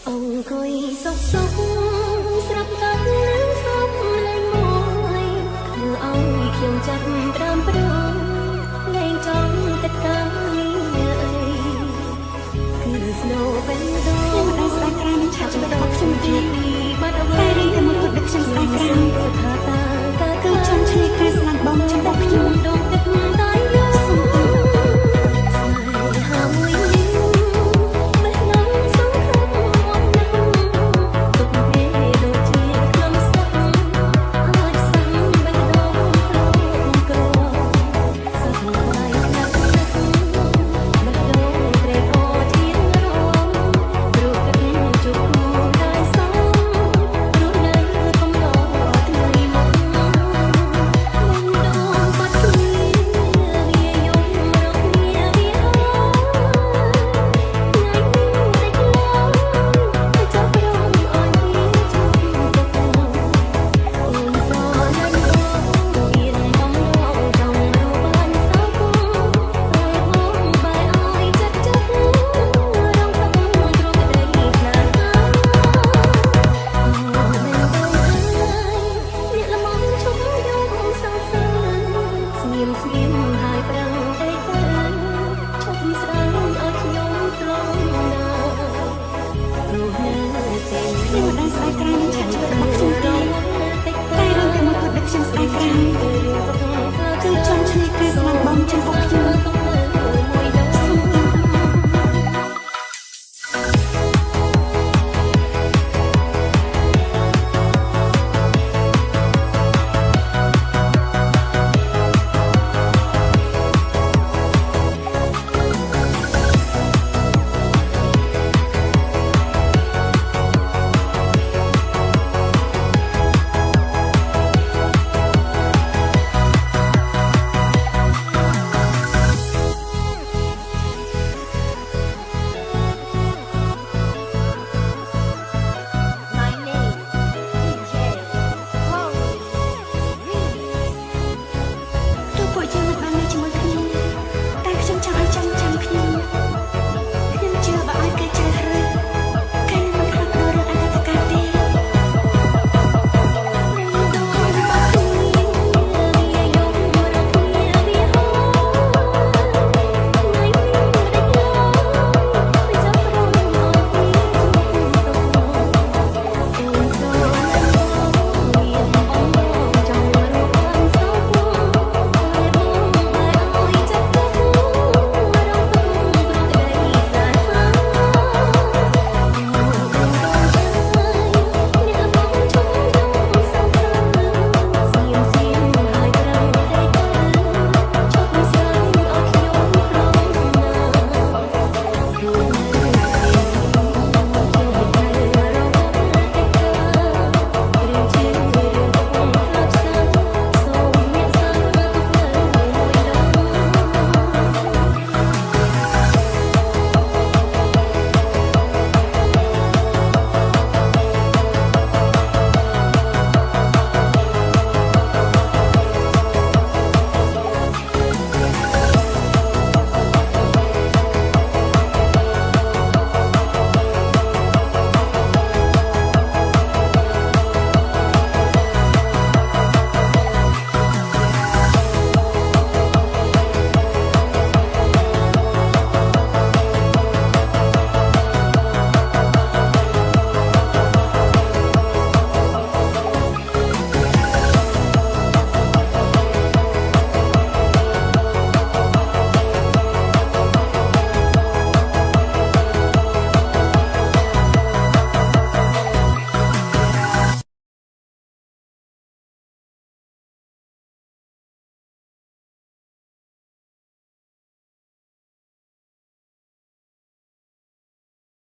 អង្គុយសុកសុកស្រាប់តែនឹងសុំលេងមួយធ្វើឲ្យខ្ញុំចាប់ផ្ដើមព្រួយលែងចង់ទៅតាមនេះអីគឺ Snow Bando ខ្ញុំស្ដាយក្រានឆាប់ទៅដល់ខ្ញុំទីបាត់អ្វីតែរៀងតែមួយទឹកខ្ញុំស្ដាយក្រានថាតាគឺខ្ញុំឆ្លៀតការស្លាប់បងចំពោះខ្ញុំដងទឹកតែយកសុំទៅស្នេហាមួយនេះមិននឹងសង្ឃឹមមកនឹងទុកពេលដូចជាខ្ញុំស្ដាប់អាចសាំបេះដូងក្រសឹកហើយណាស់មិនដូងត្រេកអរជាងរងព្រោះគិតជួបគូតែសមព្រោះនៅកំដរថ្ងៃមុខមិនដូងបាត់គ្នាវាយំរកគ្នាវាថ្ងៃនេះតែខ្លាំងតែចាប់រំអន់វាជួបទៅអូនស្រឡាញ់បងមានកំដរចង់រូបបានសោកតែបងបែរឲ្យចិត្តចិត្តរងទឹកទ្រង់ក្ដីខ្លាំង អ្នកល្មមឈប់យំសងសើស្ងៀមស្ងៀមហើយប្រឹងដេកទៅឈប់ស្ដាយឲ្យខ្ញុំទ្រង់ដើរព្រោះនៅតែខ្ញុំដែលស្ដាយក្រានឆាប់ទៅរបស់ខ្ញុំទីតែរឿងតែមួយគត់ដឹកខ្ញុំស្ដាយក្រាន